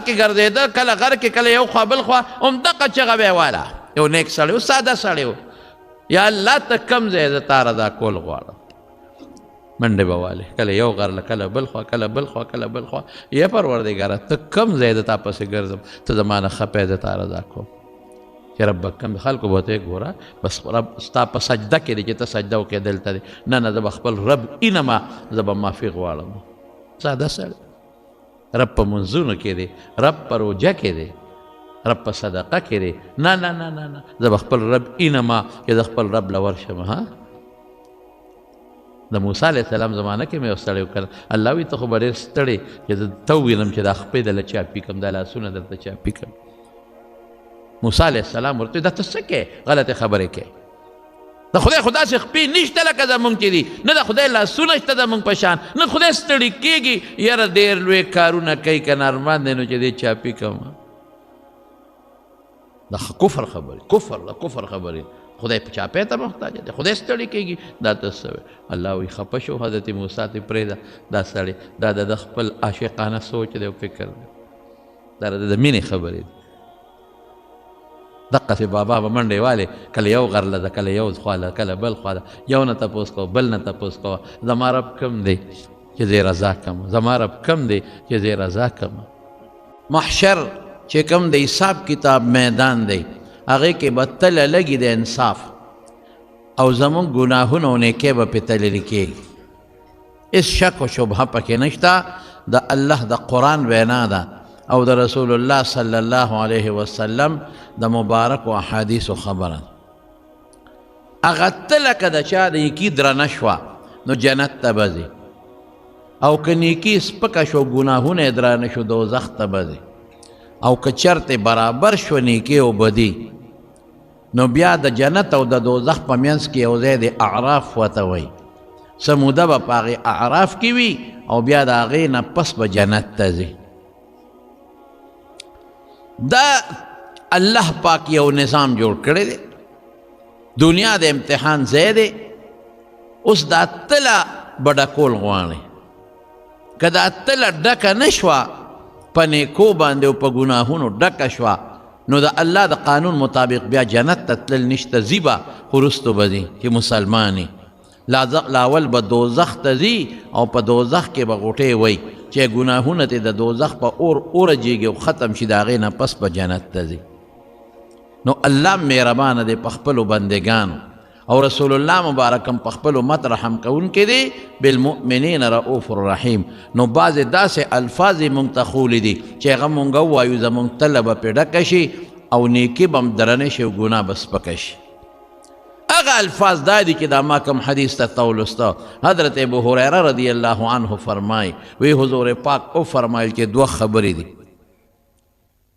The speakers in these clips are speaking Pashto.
کې ګرځېده کله غر کې کله یو خوا بل خوا همدغه چغه به یې واله یو نیک سړی و ساده سړی و یا الله ته کم ځای زه تا رضا کول غواړم منډې به والې کله یو غر له کله بل خوا کله بل خوا کله بل خوا یا پروردګاره ته کم ځای د تا پسې ګرځم ته زما نه خپې زه تا رضا کوم چې رب کم خلکو به ته ګوره بس رب ستا په سجده کې دی چې ته سجده وکړې دلته دی نه نه زه به خپل رب اینما زه به معافي غواړم ساده سړی رب په منځونو کې دی رب په روژه کې دی رب په صدقه کې دی نه نه نه نه نه زه به خپل رب اینما چې زه خپل رب له ورشم ها د موسی علیه السلام زمانه کې مې یو سړی وکړ الله وایي ته خو به ډېر ستړی چې زه ته ووینم چې دا خپې دله چاپي کړم دا لاسونه درته چاپي کړم موسی علیه السلام ورته دا ته څه کوې غلطې خبرې کوې د خدای خو داسې خپې نشته لکه زمونږ چې دي نه د خدای لاسونه شته زمونږ په شان نه خدای ستړي کېږي یاره ډېر لوی کارونه کوي که نه ارمان دی نو چې دی چاپي کړم دا کفر خبرې کفر خبرې خدای په چاپې ته محتاج دی خدای ستړي کېږي دا ته څه وایي الله وایي خفه شو حضرت موسی ته پرېږده دا سړی دا د خپل عاشقانه سوچ دی او فکر دی دا د مینې خبرې دي دقسې بابا به منډې والې کله یو غر له ده کله یو خوا له کله بل خوا ده یو نه تپوس کوه بل نه تپوس کوه زما رب کم دی چې زه رضا کړم زما رب کم دی چې زه رضا کړم محشر چې کم د حساب کتاب میدان دی هغې کې به تله لګي د انصاف او زمونږ ګناهونه او نیکۍ به پې تللي کېږي هېڅ شک و شبهه پکې نشته د الله د قرآن وینا ده او د رسول الله صلی الله علیه وسلم د مبارک و احادیثو خبره هغه تله که د چا د نیکي درنه شوه نو جنت ته به ځي او که نیکي سپکه شو ګناهونه یې درانه شو دوزخ ته به ځي او که چرته برابر شو نیکي او بدي نو بیا د جنت او د دوزخ په منځ کې یو ځای د اعراف ورته وایي څه موده به په هغې اعراف کې وي او بیا د هغې نه پس به جنت ته ځي دا الله پاک یو نظام جوړ کړی دی دنیا د امتحان ځای دی اوس دا تله به ډکول غواړي که دا تله ډکه نه شوه په نیکو باندې او په ګناهونو ډکه شوه نو د الله د قانون مطابق بیا جنت ته تلل نشته ځي به خو وروستو به ځي چې مسلمان لاول به دوزخ ته ځي او په دوزخ کې به غوټې وایي چې ګناهونه ته د دوزخ په اور اورجېږي او ختم شي د هغې نه پس به جنت ته ځي نو الله مهربانه دی په خپلو بندګانو او رسول الله مبارکم په خپل امت رحم کوونکی دی بالمؤمنین رؤوف الرحیم نو بعضې داسې الفاظ یې مونږ ته ښولي دي چې هغه مونږ ووایو زمونږ تله به پرې ډکه شي او نیکي به هم درنه شي او ګناه به سپکه شي هغه الفاظ دا دي چې دا ما کوم حدیث ته تولسته حضرت ابو هریره رضی الله عنه فرمای وی حضور پاک او فرمایل چې دوه خبرې دي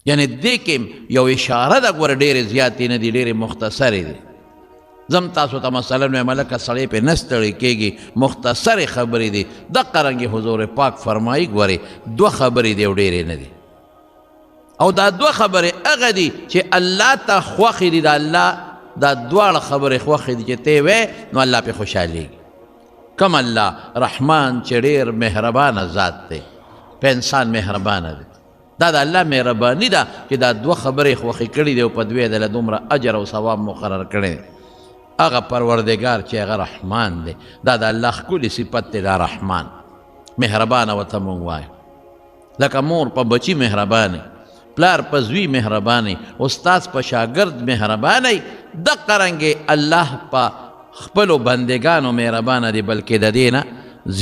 یعنی دې کې یو اشاره ده ګوره ډېرې زیاتې نه دي ډېرې مختصرې دي زم تاسو ته مثلا وایم لکه سړی پې نه ستړی کېږي مختصرې خبرې دي دقه رنګې حضور پاک فرمایي ګورې دوه خبرې دي او ډېرې نه دي او دا دوه خبرې هغه دي چې الله ته خوښې دي د الله دا دواړه خبرې خوښې دي چې ته وې نو الله پې خوشحالېږي کم الله رحمان چې ډېر مهربانه ذات دی په انسان مهربانه دی دا د الله مهرباني ده چې دا دوه خبرې خوښې کړي دي او په دوی دله دومره اجر او ثواب مقرر کړی دی هغه پروردګار چې هغه رحمان دی دا د الله ښکلې صفت دی دا رحمان مهربانه ورته مونږ وایو لکه مور په بچي مهربانه پلار په زوی مهربانه استاد په شاګرد مهربانه دقه رنګې الله په خپلو بندګانو مهربانه دی بلکې د دې نه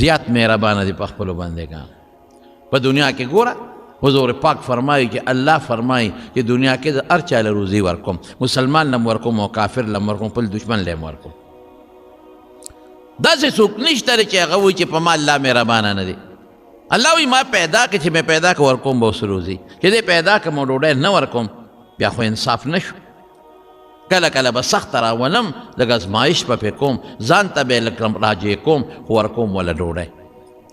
زیات مهربانه دی په خپلو بندګانو په دنیا کې ګوره حضور پاک فرمایي چې الله فرمایي چې دنیا کې د هر چا له روزي ورکوم مسلمان لم ورکوم او کافر لم ورکوم خپل دشمن لم ورکوم داسې څوک نشته چې هغه وایي چې په ما الله مهربانه نه دی الله وایي ما پیدا کړې چې مې پیدا کړ ورکوم به اوس روزي چې دې پیدا کړم او ډوډۍ نه ورکوم بیا خو انصاف نه شو کله کله به سخته راولم لږ ازمایش به پې کوم ځان ته به یې لږ راجع کوم خو ورکوم وله ډوډۍ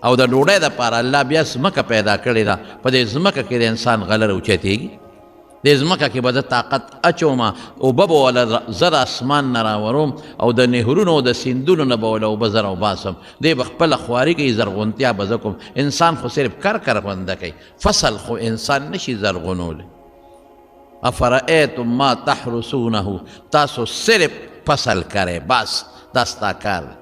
او د ډوډۍ دپاره الله بیا ځمکه پیدا کړې ده په دې ځمکه کې د انسان غلر اوچتېږي د ځمکه کې به د طاقت اچومه اوبه به وله زر اسمان نه راوروم او د نهرونو او د سیندونو نه به وله اوبه زر وباسم دی به خپله خواري کوي زرغونتیا به زه کوم انسان خو صرف کرغونده کوي فصل خو انسان نشي زرغونولی افرأیتم ما تحرسونه تاسو صرف فصل کرے بس دا ستا کار دی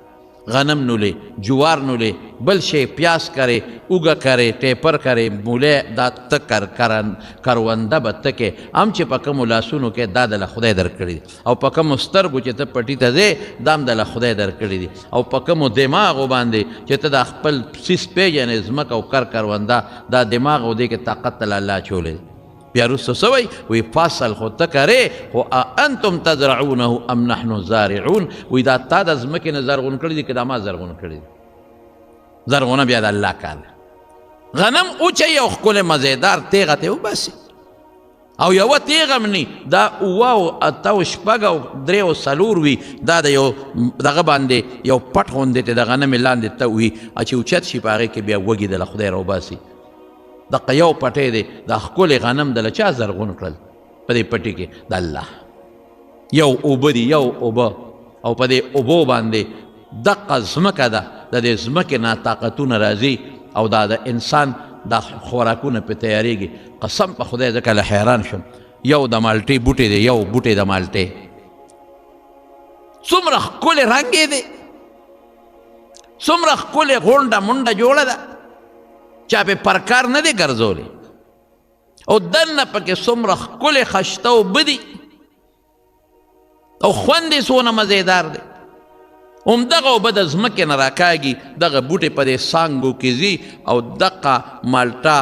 غنم نولے جوار نولے بل شے پیاس کرے اوگا کرے ٹیپر کرے مولے دا تکر کرونده به تکے ام چې په کومو لاسونو کې دا دله خدای در کړي دي او په کومو سترګو چې ته پټي ته ځې دا هم دله خدای در کړي دي او په کومو دماغو باندې چې ته دا خپل سیس پیژنې ځمکه او کرونده دا دماغ او دې کې طاقت تل الله چولی دی بیا رسو سوی وی فصل خود تکره خو انتم تزرعونه ام نحن زارعون وی دا تا دا زمکی نه زرغون کردی که دا ما زرغون کردی زرغونه بیا دا اللہ کار غنم اوچه یو خکل مزیدار تیغه تیو بسی او یو تیغم نی دا اوه اتاو شپگو دریو سلور وی دا دا یو دغه باندې یو پټ غونده تی دا غنم لاندې تا وی اچه اوچت شی پاگه که بیا وگی دل خدای رو باسی دقه یو پټی دی دا ښکلی غنم دله چا زرغون کړل په دې پټي کې د الله یو اوبه دي یو اوبه او په دې اوبو باندې دقه ځمکه ده د دې ځمکې نه طاقتونه راځي او دا د انسان دا خوراکونه پې تیارېږي قسم په خدای ځکه له حیران شم یو د مالټې بوټی دی یو بوټی د مالټې څومره ښکلی رنګ یې دی څومره ښکلی غونډه منډه جوړه ده چا پہ پرکار نه دی ګرځولی او دننه پکې څومره ښکلې خشته اوبه دي او خوند یې څونه مزیدار دی همدغه اوبه د ځمکې نه راکاږي دغه بوټې په دې څانګو کې ځي او دغه مالټه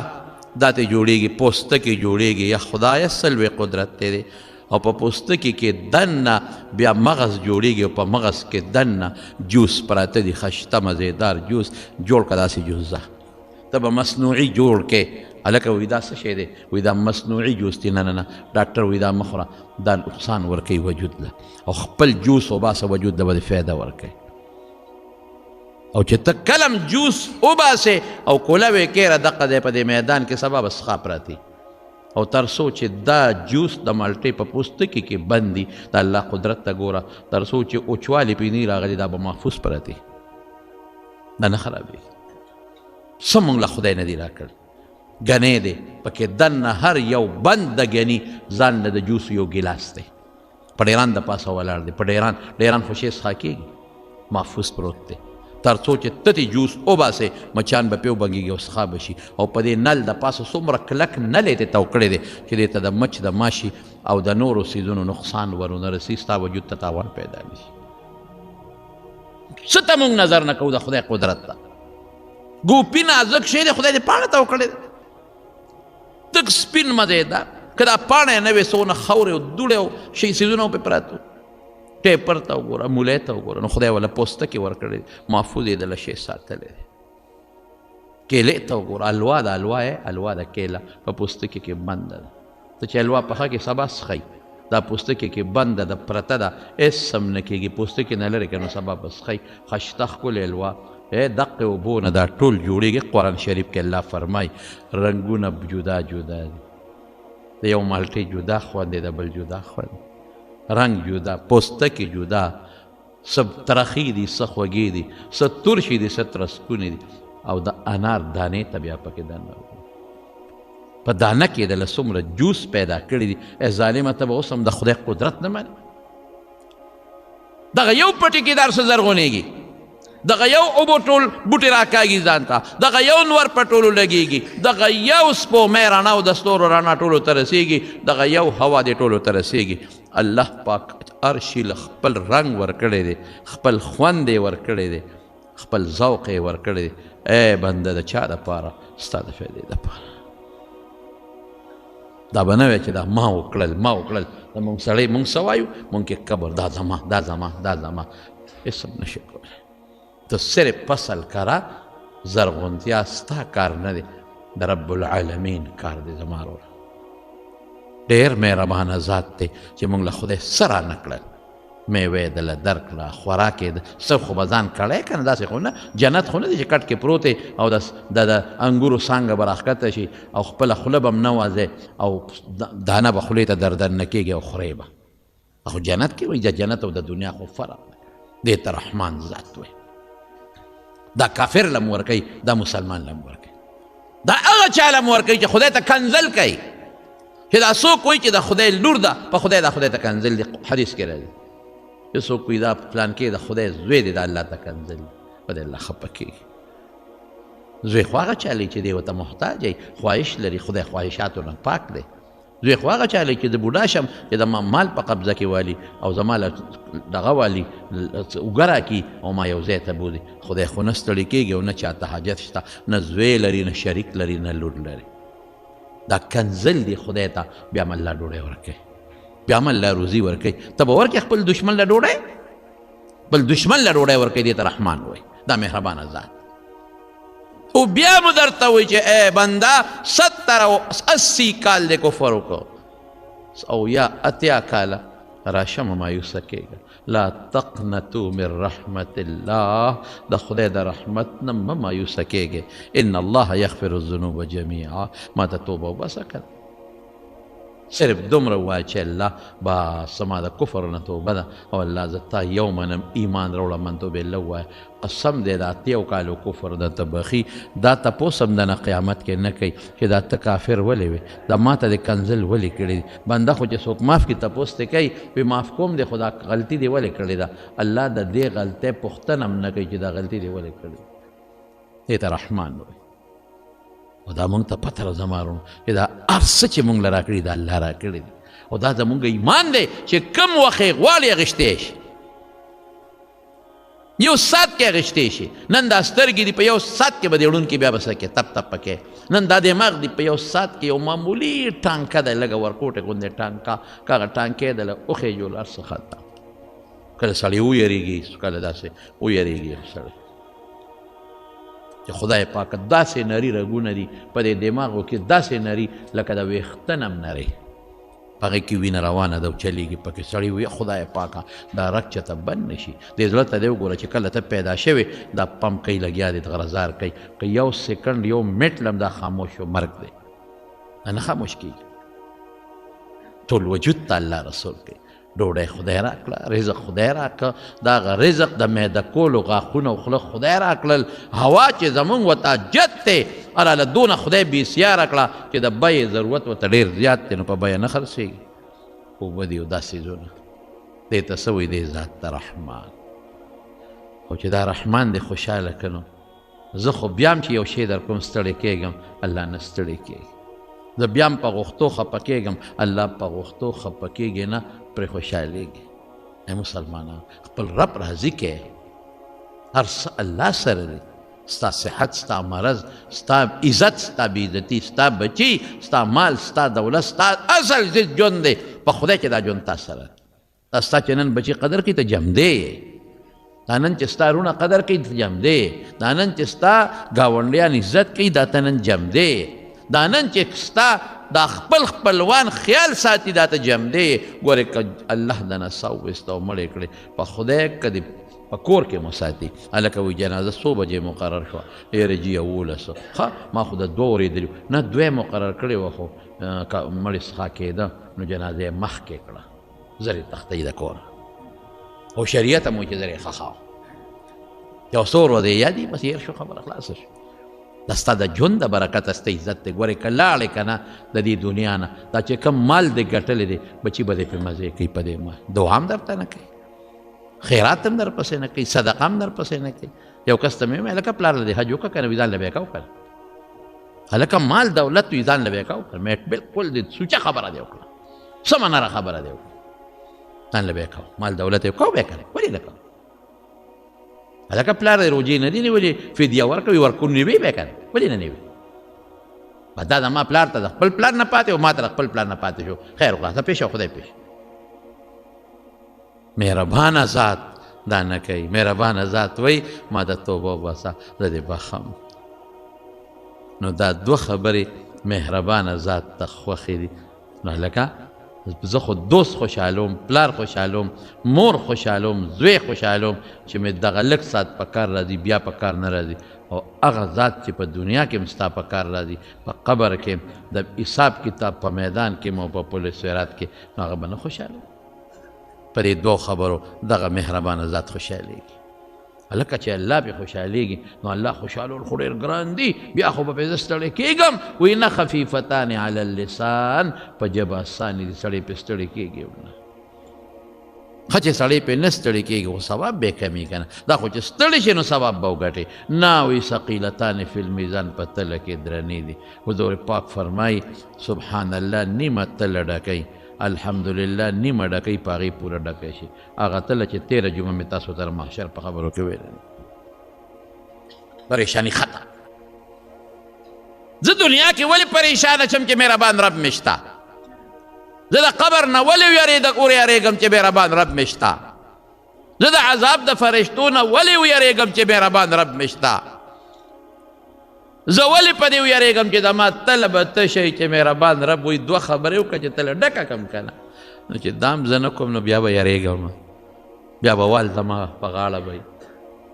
دا ترې جوړېږي پوستکي جوړېږي یا خدایه څه لوی قدرت دی او په پوستکي کې دننه بیا مغز جوړېږي او په مغز کې دننه جوس پراته دي خشته مزیدار جوس جوړ که داسې جوس ده ته به مصنوعي جوړ کې هلکه وایي دا څه شی دی وایي دا مصنوعي جوس دی نه نه نه ډاکټر وایي دا مه خوره دا نقصان ورکوي وجود له او خپل جوس وباسه وجود له به دې فایده ورکوي او چې ته کلم جوس وباسې او کوله وې کېره دقه دی په دې میدان کې سبا به څښا پراتې او تر څو چې دا جوس د مالټې په پوستکي کې بند دي د الله قدرت ته ګوره تر څو چې اوچوالي پې نه راغلي دا به محفوظ پراتې دا نه خرابېږي څه مونږ له خدای نه دی راکړ ګنی دی پکې دننه هر یو بند د ګني ځان له د جوس یو ګیلاس دی په ډیران د پاسه ولاړ دی په ډیران خو شی څښا کېږي محفوظ پروت دی تر څو چې ته جوس وباسې مچان به پې وبنګېږي او څښا به شي او په دې نل د پاسه څومره کلک نل یې تاو کړی دی چې دې ته د مچ د ماشي او د نورو څیزونو نقصان ورونه رسي ستا وجود ته تاوان پیدا نه شي څه ته مونږ نظر نه کوو د خدای قدرت ته ګوپي نازک شی دی خدای دې پاڼه ته وکړی دی تک سپین مزیدار که دا پاڼه یې نه وې څونه خاورې او دوړې او شي څیزونه پې پراته ټیپر ته وګوره مولی ته وګوره نو خدای وله پوستکې ورکړی محفوظ یې دله شی ساتلی دی کیلې ته وګوره الوا د الوا د کیله په پوستکې کې بنده ده ته چې الوا پخه کې سبا څښئ دا پوستکې کې بنده ده پرته ده هېڅ هم نه کېږي پوستکې نه لرې که نو سبا به څښئ خشته ښکلې الوا دقه اوبو نه دا ټول جوړېږي قرآن شریف کې الله فرمایي رنګونه جدا جدا دي د یو مالټې جدا خوند دی د بل جدا خوند رنګ جدا پوستکې جدا څه ترخي دي څه خوږې دي څه ترشي دي څه ترسکونې دي او د انار دانې ته بیا پکې دننه په دانه کې دله څومره جوس پیدا کړي دي ظالمه ته به اوس هم د خدای قدرت نه مني دغه یو پټي کې در څه زرغونېږي دغه یو اوبو ټول بوټي راکاږي ځان ته دغه یو نور په ټولو لګېږي دغه یو سپومۍ رڼا او د ستورو رڼا ټولو ته رسېږي دغه یو هوا دې ټولو ته رسېږي الله پاک هر شي له خپل رنګ ورکړی دی خپل خوند یې ورکړی دی خپل ذوق یې ورکړی دی ای بنده د چا دپاره ستا د فایدې دپاره دا به نه وی چې دا ما وکړل د مونږ سړی مونږ څه وایو مونږ کې قبر دا زما هېڅ هم نشي کولی تو صرف فصل کرا زرغونتیا ستا کار نه دی د رب العالمین کار دی زما وروره ډېر مهربانه ذات دی چې موږ له خدای څه رانه کړل میوې دله درکړه خوراک یې څه خو به ځان کړی که نه داسې خو نه جنت خو نه دی چې کټ کې پروت دی او د انګورو څانګه به راښکته شي او خپله خوله به م نه وځې او دانه به خولې ته دردن نه کېږي او خورې به خو جنت کې وایي د جنت او د دنیا خو فرق دی دې ته رحمان ذات وایي دا کافر لم ورکوي دا مسلمان لم ورکوي دا هغه چا لم ورکوي چې خدای ته کنزل کوي چې دا څوک وایي چې د خدای لور ده په خدای دا خدای ته کنزل دی حدیث کې راځي چې څوک وایي دا پلان کې د خدای زوی دی د الله ته کنزل دی په دې الله خفه کېږي زوی خو هغه چا دی چې دی ورته محتاج دی خواهش لري خدای خواهشاتو نه پاک دی زوی خو هغه چا دی چې د بوډا شم چې د ما مال په قبضه کې والي او زما له دغه والي اوږه راکړي او ما یو ځای ته بولي خدای خو نه ستړی کېږي او نه چاته حاجت شته نه زوی لري نه شریک لري نه لور لري دا کنزل دی خدای ته بیا م الله ډوډۍ ورکوي بیا م الله روزي ورکوي ته به ورکړې خپل دشمن له ډوډۍ بل دشمن له ډوډۍ ورکوي دې ته رحمان وایي دا مهربانه ذات او بیا مو درته وایي چې ای بنده 70 کال دې کفر وکړو او یا اتیا کاله راشه مه مایوسه کېږه لا تقنطوا من رحمت الله د خدای د رحمت نه مه مایوسه کېږئ ان الله یغفر الذنوب جمیعا ما ته توبه وباسه که صرف دومره ووایه چې الله بس زما د کفر نه توبه ده او الله زه تا یو منم ایمان راوړه من توبې الله ووایه قسم دی د اتیو کالو کفر درته بخي دا تپوس هم د نه قیامت کې نه کوي چې دا ته کافر ولې وې دا ما ته د کنزل ولې کړي بنده خو چې څوک معاف کړي تپوس ته کوي وی معاف کوم دی خو دا غلطي دې ولې کړې ده الله د دې غلطۍ پوښتنه هم نه کوي چې دا غلطي دې ولې کړې دې ته رحمان وایي او دا مونږ ته پته راځمارو چې دا هر څه چې مونږ له راکړي دا الله راکړي دي او دا زمونږ ایمان دی چې کم وخت یې غواړي اخیستی شي یو ساعت کې اخیستی شي نن دا سترګې دي په یو ساعت کې به دې ړوند کې بیا به څه کې تپ تپ پکې نن دا دماغ دی په یو ساعت کې یو معمولي ټانکه ده لږه ورکوټې غوندې ټانکه که هغه ټانکې ده له اوښې جوړ هر څه ختم کله سړی ویریږي کله داسې ویریږي سړی چې خدای پاک داسې نري رګونه دي په دې دماغو کې داسې نري لکه د ویښتن هم نري په هغې کې وینه روانه ده او چلیږي پکې سړی وي خدای پاکه دا رګ چېته بند نه شي دې زړه ته دې وګوره چې کله ته پیدا شوې دا پمپ کوي لګیا دی غرزار کوي که یو سیکنډ یو منټ لم دا خاموش و مرګ دی نه خاموش کېږي ټول وجود ته الله رسول کوي ډوډۍ خدای راکړه رزق خدای راکړه د هغه رزق د معده کولو غاښونه او خوله خدای راکړل هوا چې زمونږ ورته جد دی هراله دونه خدای بېسیاره کړه چې د بیې ضرورت ورته ډېر زیات دی نو په بیه نه خرڅېږي اوبه دي او دا څیزونه دې ته څه وایي دې ذات ته رحمان او چې دا رحمان دی خوشحاله که نو زه خو بیا هم چې یو شی در کوم ستړی کېږم الله نه ستړی کېږي زه بیا هم په غوښتو خفه کېږم الله په غوښتو خفه کېږي نه پرې خوشحالېږي ای مسلمانان خپل رب راضي کې هر څه الله سره دی ستا صحت ستا مرض ستا عزت ستا بېعزتي ستا بچي ستا مال ستا دولت ستا اصل ژوند دی په خدای کې دا ژوند تا سره دا ستا چې نن بچي قدر کوي ته جمدی یې دا نن چې ستا رونه قدر کوي ته جمدی یې دا نن چې ستا ګاونډیان عزت کوي دا ته نن جمدی یې دا نن چې ستا دا خپل خپلوان خیال ساتي دا ته جمدی ګورې که الله د نڅا وویسته او مړې کړې په خدای که دې په کور کې مو ساتي هلکه وایي جنازه څو بجې مقرر شوه یاره جي 11 ښه ما خو د 2 اورېدلي نه 2 مقرر کړې وه خو مړې څښا کېده نو جنازه یې مخکې کړه زر یې تښتوي د کوره او شریعت هم وایي چې زر یې ښخاو یو څو ورځې یادي بس هېر شو خبره خلاصه شو دا ستا د ژوند د برکته ستا عزت دی ګورې که لاړې که نه د دې دنیا نه دا چې کوم مال دې ګټلی دی بچي به دې پرې مزې کوي په دې مال دعا هم درته نه کوي خیرات هم در پسې نه کوي صدقه هم در پسې نه کوي یو کس ته مې ویل هلکه پلار له دې حج وکړه که نه وي ځان له بیا کوه که نه هلکه مال دولت وي ځان له بیا کوه که نه مې بلکل دې سوچه خبره دې وکړه سمه نره خبره دې وکړه ځان له بیا کوه مال دولت یې کوه بیا که نه ولې نه کوه هلکه پلار دی روجې نه دي نیولې فدیه ورکوي ورکون وي بیا که نه ولې نه نیوي دا زما پلار ته د خپل پلار نه پاتې او ما ته د خپل پلار نه پاتې شو خیر وکړه ته پېښه خدای پېښ مهربانه ذات دا نه کوي مهربانه ذات وایي ما د توبه وباسه زه دې بخم نو دا 2 خبرې مهربانه ذات ته خوښې دي نو هلکه زه خو دوست خوشحالوم، پلار خوشحالوم، مور خوشحالوم، زوی خوشحالوم چې مې دغه لږ ساعت په کار راځي بیا په کار نه راځي، او هغه ذات چې په دنیا کې هم ستا په کار راځي، په قبر کې د حساب کتاب په میدان کې او په پل صراط کې، نو هغه به نه خوشحاله. په دې دوو خبرو دغه مهربانه ذات خوشحالېږي. هلکه چې الله پې خوشحالېږي نو الله خوشحالول خو ډېر ګران دي، بیا خو به پې زه ستړی کېږم. وایي نه خفیفتان علی اللسان، په ژبه اسانې دي، سړی پې ستړی کېږي نه. ښه چې سړی پې نه ستړی کېږي خو ثواب به یې کمي که نه، دا خو چې ستړی شي نو ثواب به وګټي. نه وایي ثقیلتان فی المیزان، په تله کې درنې دي. حضور پاک فرمایي سبحان الله نیمه تله ډکوي، الحمدلله نیمه ډکۍ په هغې پوره ډکی شي. هغه تله چې تېره جمعه مې تاسو ته محشر په خبرو کې ویلی پریشاني ختم. زه دنیا کې ولې پریشانه شم چې مهربان رب مې شته؟ زه د قبر نه ولې ویرېږم چې مهربان رب مې شته؟ زه د عذاب د فرشتو نه ولې ویرېږم چې مهربان رب مې شته؟ زه ولې په دې ویرېږم چې زما تله به تشه چې مهربان رب وایي دوه خبرې وکړه چې تله ډکه کړم که نه، نو چې دام زه نه کوم نو بیا به یریږم، بیا به وال زما په غاړه به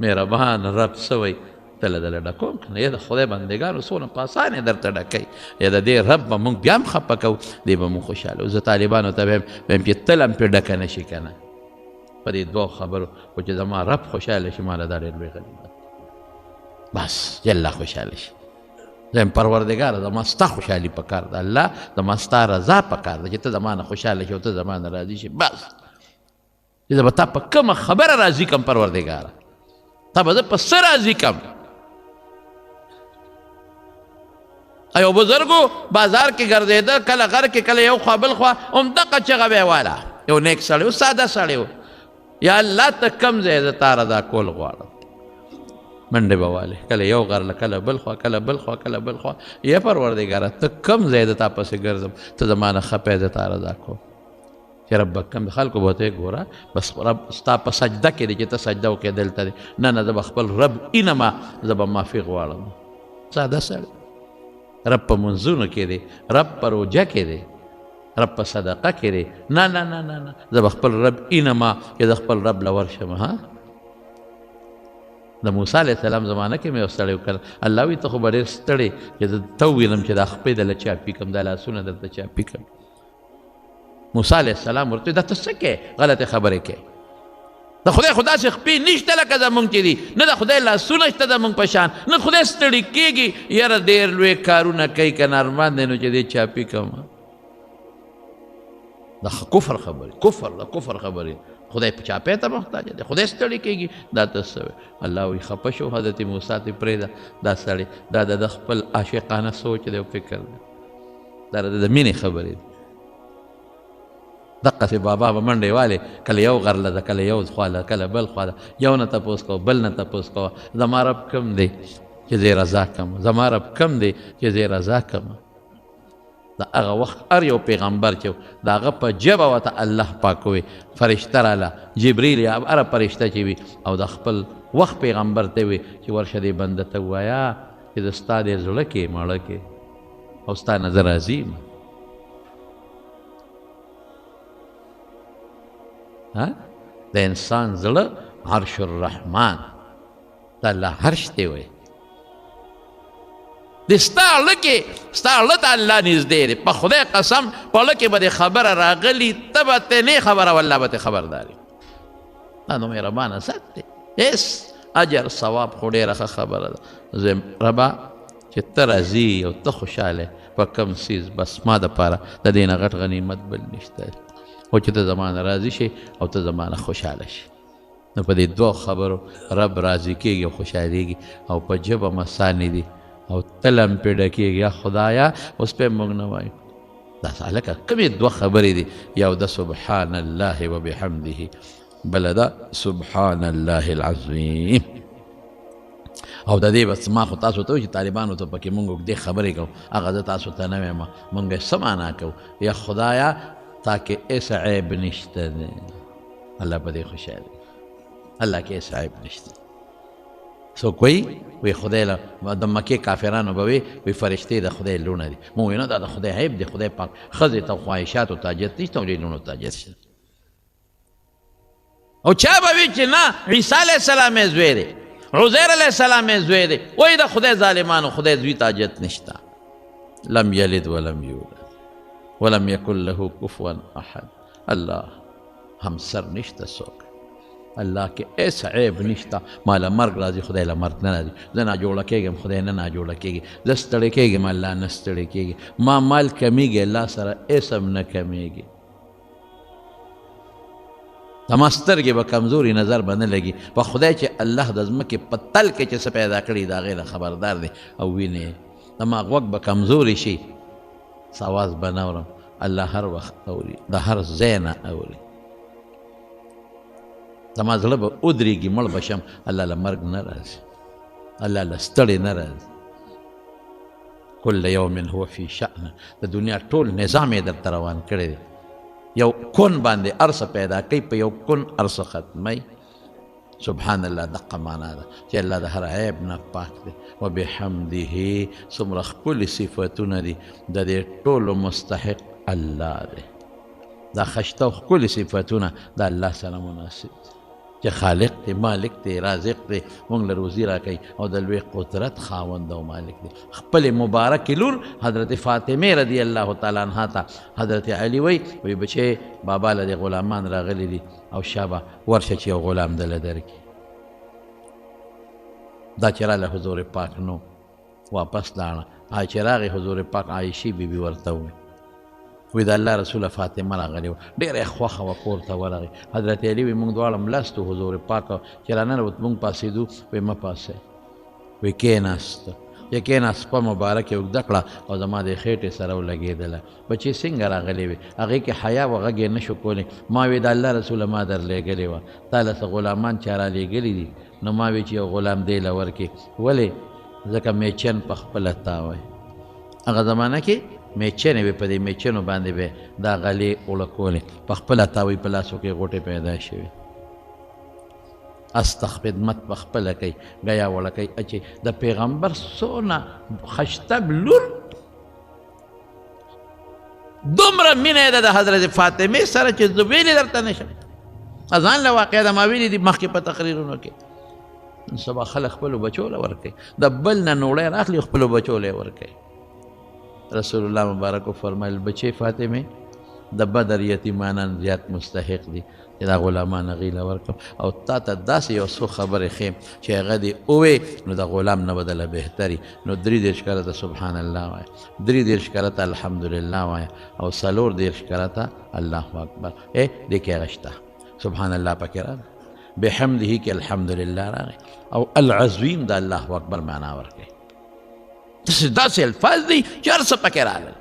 مهربان رب څه وایي تله دله ډکوم که نه. یا د خدای بندګانو څونه په اسانه درته ډکوي، یا د دې رب به مونږ بیا هم خفه کوو، دی به مونږ خوشحاله. زه طالبانو ته به وایم چې تله هم پرې ډکه نه شي که نه، په دې دوو خبرو خو چې زما رب خوشحاله شي ماله دا ډېر لوی غنیمت. بس چې الله خوشحاله شي. زم پروردگار زما ستا خوشحالي پکار ده، الله زما ستا رضا پکار ده چې ته زما نه خوشحاله شي او ته زما نه راضي شي. بس چې زه به تا په کومه خبره راضي کړم پروردګاره، تا به زه په څه راضي کړم؟ یو بزرګو بازار کې ګرځېده، کله غر کې کله یو خوا بل خوا، همدغه چغه به یې واله. یو نیک سړی و، ساده سړی و. یا الله ته کم ځای زه تا رضا کول غواړم، منډې به والې، کله یو غر له کله بل خوا، کله بل خوا، کله بل خوا. یا پروردګاره ته کم ځای د تا پسې ګرځم، ته زما نه خپې د تا رضا کوم چې رب کم خلکو به ته ګوره بس رب ستا په سجده کې دی چې ته سجده وکړې دلته دی. نه نه، زه به خپل رب اینما زه به معافي غواړم. ساده سړی رب په منځونو کې دی، رب په روژه کې دی، رب په صدقه کې دی. نه نه نه نه نه، زه به خپل رب اینما چې د خپل رب له ورشم. ها د موسی علیه السلام زمانه کې مې یو سړی وکړ، الله وایي ته خو به ډېر ستړی چې زه ته ووینم چې دا خپې دله چاپي کړم، دا لاسونه درته چاپي کړم. موسی علیه السلام ورته دا ته څه کوې؟ غلطې خبرې کوې. د خدای خو داسې خپې نشته لکه زمونږ چې دي، نه د خدای لاسونه شته زمونږ په شان، نه خدای ستړي کېږي. یاره ډېر لوی کارونه کوي که نه ارمان دی نو چې دی چاپي کړم. دا کفر خبرې، کفر د کفر خبرې. خدای په چاپې ته محتاج دی، خدای ستړي کېږي. دا ته څه وایي؟ الله وایي خفه شو، حضرت موسی ته پرېږده دا سړی، دا د خپل عاشقانه سوچ دی او فکر دی، دا د مینې خبرې دي. دقسې بابا به منډې والې، کله یو غر له ده، کله یو خوا له، کله بل خوا ده، یو نه تپوس کوه بل نه تپوس کوه. زما رب کم دی چې زه یې رضا کړم، زما رب کم دی چې زه یې رضا کړم. د هغه وخت هر یو پیغمبر چې د هغه په ژبه ورته الله پاک ووایي، فرشته راله، جبریل یا هره فرشته چې وي، او د خپل وخت پیغمبر ته وي چې ورشه دې بنده ته ووایه چې د ستا دې زړه کې مړه کې او ستا نه زه راضي یم. د انسان زړه عرش الرحمن د الله عرش دی وایي. د ستا زړه کې ستا زړه ته الله نږدې دی. په خدای قسم په زړه کې به دې خبره راغلي، ته به ترې نه خبره والله به ترې خبرداري. دا نو مهربانه ذات دی، هېڅ اجر ثواب خو ډېره ښه خبره ده. زه ربه چې ته راضي او ته خوشحاله په کوم څیز، بس ما دپاره د دې نه غټ غنیمت بل نشته. او چې ته زما نه راضي شي او ته زما نه خوشحاله شي، نو په دې دوه خبرو رب راضي کېږي او خوشحالېږي، او په ژبه مسانې دي او تله هم پرې ډکېږي. یا خدایه اوس پې موږ نه وایو. دا هلکه کومې دوه خبرې دي؟ یو ده سبحان الله وبحمده، بله ده سبحان الله العظیم. او د دې بس ما خو تاسو ته وایي چې طالبانو ته پکې موږ اوږدې خبرې کوو، هغه زه تاسو ته نه وایم، موږ یې څه معنا کوو؟ یا خدایه تا کې هېڅ عیب نشته دی، الله په دې خوشحاله، الله کې هېڅ عیب نشته. څوک وی خدای له د مکې کافرانو به وی فرشتې د خدای لوڼه دي مو وی نه دا د خدای عیب دی خدای پاک ښځې ته خواهشاتو تاجت نشته او لوڼو تاجت شته او چا به وی چې نه عیسی علیه السلام یې زوی دی عزیر علیه السلام یې زوی دی وایي د خدای ظالمانو خدای زوی تاجت نشته لم یلد ولم یولد ولم یکن له کفوا احد الله همسر نشته څوک الله کې ایس عیب نشته ما له مرګ راځي خدای له مرګ نه راځي زه ناجوړه کېږم خدای نه ناجوړه کېږي زه ستړی کېږم الله نه ستړی کېږي ما مال کمیږي الله سره ایس هم نه کمیږي زما سترګې به کمزوري نظر به نه لګي په خدای چې الله د ځمکې په تل کې چې څه پیدا کړي د هغې نه خبردار دی او وینې زما غوږ به کمزوري شي څه اواز به نه اورم الله هر وخت اوري د هر ځای نه اوري زما زړه به ودرېږي مړ به شم الله له مرګ نه راځي الله له ستړې نه راځي کل یوم هو فی شأن د دنیا ټول نظام یې درته روان کړی دی یو کن باندې ارسه پیدا کوي په یو کن ارسه ختمی سبحان الله دقه معنا ده چې الله د هر عیب نه پاک دی وبحمده څومره ښکلي صفتونه دي د دې ټولو مستحق الله دی دا خشته او ښکلي صفتونه د الله سره مناسب دي چې خالق دی مالک دی رازق دی موږ له روزي راکوي او د لوی قدرت خاوند او مالک دی خپلې مبارکې لور حضرت فاطمې رضی الله تعالی عنها ته حضرت علي وی بچې بابا له دې غلامان راغلي دي او شابه ورشه چې یو غلام دله درکړي دا چې راله حضور پاک نو واپس لاړه چې راغی حضور پاک عایشې بیبي ورته وویل وی د الله رسوله فاطمه راغلې وه ډېره یې خوښه وه کور ته ورغی حضرت علي وی موږ دواړه ملستو حضور پاک چې راننوت موږ پاسېدو وی مه پاسئ وی کېناسته چې کېناست په مبارک یې اوږده کړه او زما د خېټې سره ولګېدله بچې څنګه راغلې وې هغې کې حیا و غږ یې نه شو کولی ما وی د الله رسوله ما درلېږلې وه تا له څه غلامان چا رالېږلي دي نو ما وی چې یو غلام دی له ورکې ولې ځکه میچن په خپله تا وی هغه زمانه کې میچنې وې په دې میچنو باندې به دا غلې اوړه کولې په خپله تاوی په لاسو کې غوټې پیدا شوې استخ خدمت په خپله کوي ګیا وړه کوي چې د پیغمبر څونه خشتب لور دومره مینه یې ده د حضرت فاطمې سره چې زه ویلې درته نه شم ځان له واقعه ده ما ویلي دي مخکې په تقریرونو کې سبا خلک خپلو بچو له ورکوي د بل نه نوړی راخلي خپلو بچو له یې ورکوي رسول الله مبارک فرمایل بچې فاطمه د بدر یتیمانان زیات مستحق دي چې دا غلامان هغې له ورکړم او تا ته داسې یو څو خبرې ښیم چې هغه دې ووې نو د غلام نه بدله بهتري نو 33 کرته سبحان الله وایه 33 کرته الحمدلله وایه او 34 کرته الله اکبر دې کې هغه شته سبحان الله پکې راغی بحمده کې الحمدلله راغی او العظیم د الله اکبر معنا ورکوي داسې الفاظ دي چې هر څه پکې راغلل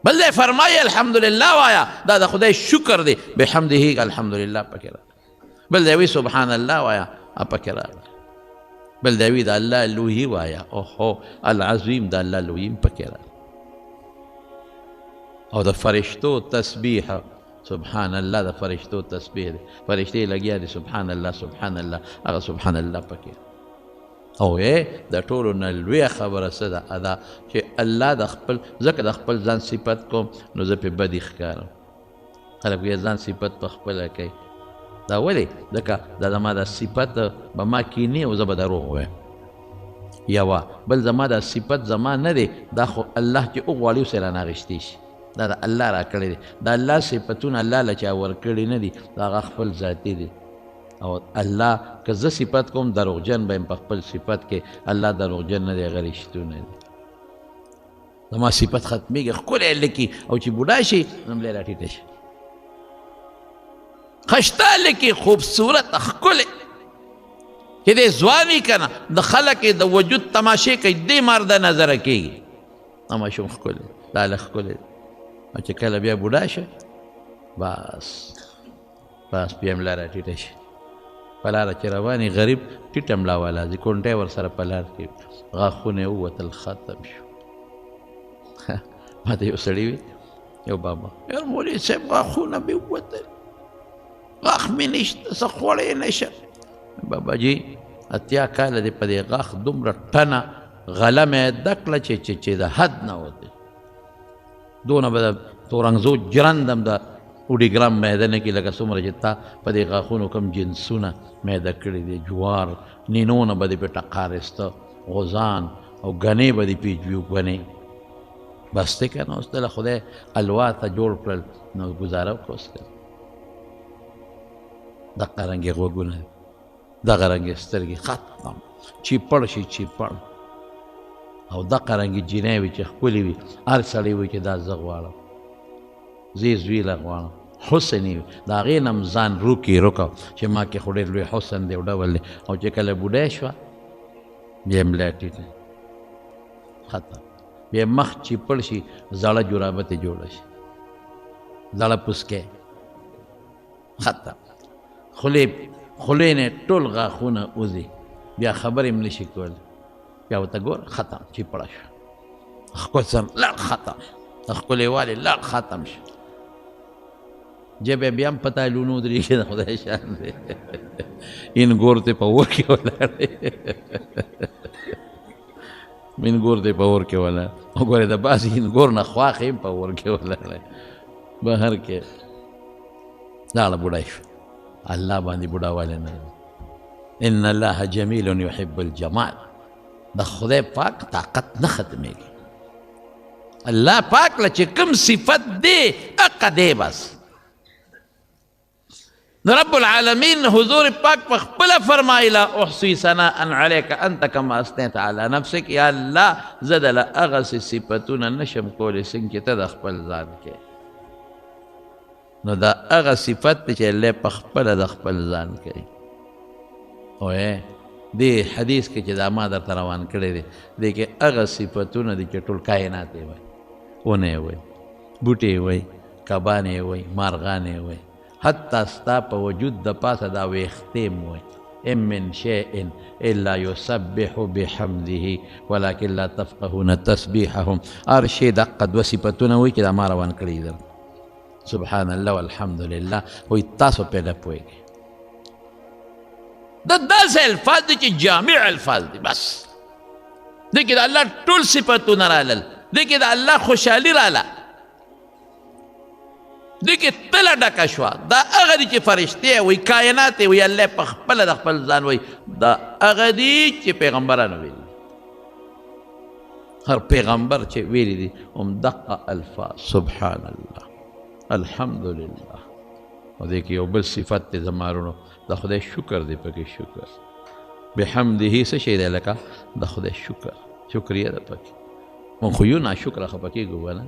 بل دی فرمایي الحمدلله وایه دا د خدای شکر دی بحمده الحمدلله پکې راغلی بل دی وی سبحان الله وایه پکې راغلی بل دی وی د الله لویي وایه اوهو العظیم د الله لویي پکې راغلی او د فرشتو تسبیح سبحان الله د فرشتو تسبیح دی فرشتې لګیا دي سبحان الله سبحان الله هغه سبحان الله پکې او د ټولو نه لویه خبره څه ده ادا چې الله د خپل ځکه د خپل ځان صفت کوم نو زه پې بدي ښکارم خلک وایي ځان صفت په خپله کوي دا ولې ځکه دا زما د صفت به ما کینې او زه به دروغ وایم یوه بل زما دا صفت زما نه دی دا خو الله چې وغواړي اوس یې رانه اخیستی شي دا د الله را کړی دی د الله صفتونه الله له چا ورکړي نه دي دا هغه خپل ذاتي دی او الله که زه صفت کوم دروغجن به یم په خپل صفت کې الله دروغجن نه دی هغه رښتونه دی زما صفت ختمېږي ښکلی لیکي او چې بوډا شي نو ملی راټیټه شي خشته لیکي خوبصورت ښکلی چې دی ځواني که نه د خلک د وجود تماشې کوي دې مرده نظره کېږي دا ماشوم ښکلی دا هلک ښکلی او چې کله بیا بوډا شه بس بیا ملا راټیټه شي په لاره چې رواني غریب ټیټه ملا والا ځي کونټۍ ورسره په لار کې غاښونه یې ووتل ختم شو ما ته یو سړي وي یو بابا یار مولوي صاحب غاښونه مې ووتل غاښ مې نشته څه خوړی نشم بابا جي اتیا کاله دې په دې غاښ دومره ټنه غله معده کړه چې د حد نه وتې دونه به د تورنګزو جرند هم د اوډیګرام معده نه کړي لکه څومره چې تا په دې غاښونو کوم جنسونه معده کړي دي جوار نینونه به دې پې ټقارسته غوزان او ګنې به دې پیجوي ګنې بس دی که نه اوس دله خدای الوا ته جوړ کړل نو ګزاره وکړه اوس که دغه رنګې غوږونه دغه رنګې سترګې ختم چیپړ شي چیپړ او دغه رنګې جینۍ وي چې ښکلې وي هر سړی وایي چې دا زه غواړم زه یې زویله غواړم حسن یې د هغې نه م ځان روکې روکه چې ما کې خو ډېر لوی حسن دی او ډول دی او چې کله بوډۍ شوه بیا یې ملا ټیټ ختم بیا مخ چیپړ شي زړه جرابه ترې جوړه شي زړه پوسکی ختم خولې نه ټول غاښونه وځي بیا خبرې هم نشي کولی بیا ورته ګوره ختم چیپړه شوه ښکل سم لړ ختم ښکلې والې لړ ختم شو جبې بیا هم په تایلونو ودرېږي د خدای شان دی اینګور ته په اور کې ولاړ اینګور ته په اور کې ولاړ وګورې د بعضې اینګور نه خواښې هم په اور کې ولاړ بهر کې لاړه بوډۍ شو الله باندې بوډاوالی نه ان الله جمیل یحب الجمال د خدای پاک طاقت نه ختمېږي الله پاک له چې کوم صفت دی هغه دی بس رب العالمین حضور پاک په خپله فرمایي لا احصي ثناء علیک انت کما اثنیت علی نفسک یا الله زه دله هغسې صفتونه نشم کولی څنګه چې ته د خپل ځان کې نو دا هغه صفت دی چې الله په خپله د خپل ځان کوي اوی دې حدیث کې چې دا ما درته روان کړی دی دې کې هغه صفتونه دي چې ټول کائنات یې وایي ونه یې وایي بوټي یې وایي کبان یې وایي مارغان یې وایي حتی ستا په وجود د پاسه دا ویښتې م وایي ان من شیء الا یسبح بحمده ولکن لا تفقهون تسبیحهم هر شی دقه دوه صفتونه وایي چې دا ما روان کړي دي سبحان الله والحمد لله وایي تاسو پرې نه پوهېږئ دا داسې الفاظ دي چې جامع الفاظ دي بس دې کې د الله ټول صفتونه رالل دې کې د الله خوشحالي راله دې کې تله ډکه شوه دا هغه دي چې فرشتې وایي کائنات یې وایي الله په خپله د خپل ځان وایي دا هغه دي چې پیغمبرانو ویلي هر پیغمبر چې ویلي دي هم دقه الفاظ سبحان الله الحمد لله او دې کې یو بل صفت دی زما وروڼو د خدای شکر دی پکې شکر بحمده څه شی دی لکه د خدای شکریه ده پکې مونږ خو یو ناشکره خو پکې ګو نه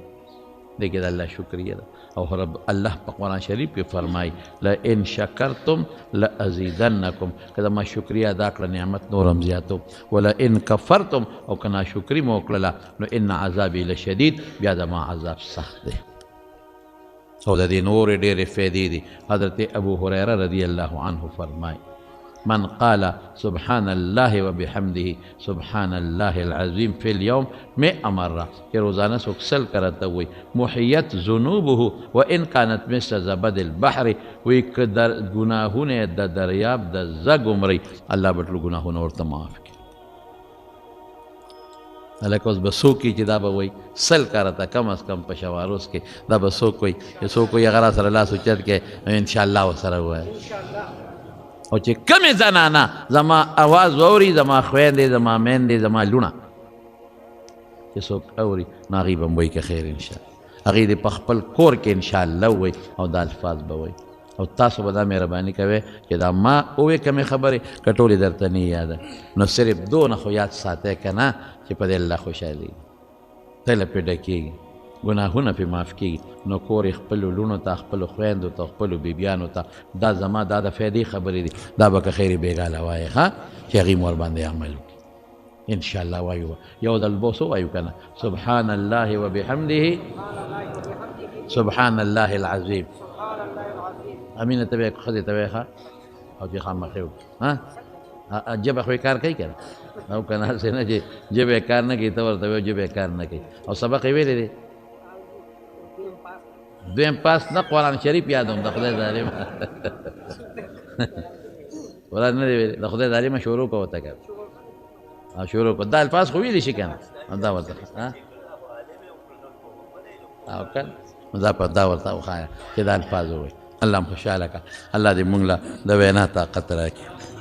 دې کې د الله شکریه ده او رب الله په قرآن شریف کې فرمایي لئن شکرتم لازیدنکم که زما شکریه ادا کړه نعمت نور هم زیاتو ولئن کفرتم او که ناشکري مو وکړله نو ان عذابي لشدید بیا زما عذاب سخت دی او د دې نورې ډېرې فایدې دي حضرت ابو هریره رضی الله عنه فرمایي من قال سبحان الله وبحمده سبحان الله العظيم في اليوم 100 مرة کہ روزانہ سو سل کرتا ہوئی محیت ذنوبه وان كانت مثل زبد البحر وی در گناہوں د دریاب د زگ عمری الله بټل گناہوں ورته معاف کی الکه اوس بسو کی چې دا به وای سل کرتا کم از کم په شواروس کې دا بسو کوئی چې سو کوئی اگر سره الله سوچت کې ان شاء الله وسره وای او چې کمې زنانه زما اواز واوري زما خویندې زما میندې زما لونه چې څوک اوري نو هغوی به م وایي که خیر انشاءالله هغوی دې په خپل کور کې انشاءالله ووایي او دا الفاظ به وایي او تاسو به دا مهرباني کوئ چې دا ما ووایې کمې خبرې که ټولې درته نه یاده نو صرف دونه خو یاد ساتئ که نه چې په دې الله خوشحالېږي تله پې ډکېږي گناهونه پې معاف کېږي نو کور یې خپلو لوڼو ته خپلو خویندو ته خپلو بیبیانو ته دا زما دا د فایدې خبرې دي دا به که خیر بېګاله وایې ښه چې هغوی م ورباندې عمل وکړي انشاءالله وایو یو ځل به څه وایو که نه سبحان الله وبحمده سبحان الله العظیم امینه ته به یې ښځې ته وایې ښه او چې خامخې وکړي ژبه خو یې کار کوي که نه او که نه هسې نه چې ژبه یې کار نه کوي ته ورته وایو ژبه یې کار نه کوي او سبق یې ویلی دی دویم پاس نه قرآن شریف یادوم د خدای ظالم ولا نه دی ویلي د خدای د عالمه شروع کوه ورته که شروع کړه دا الفاظ خو ویلی شي که نه دا ورته او که دا ورته وښایه چې دا الفاظ ووایي الله هم خوشحاله کړه الله دې مونږ له د وینا طاقت راکړي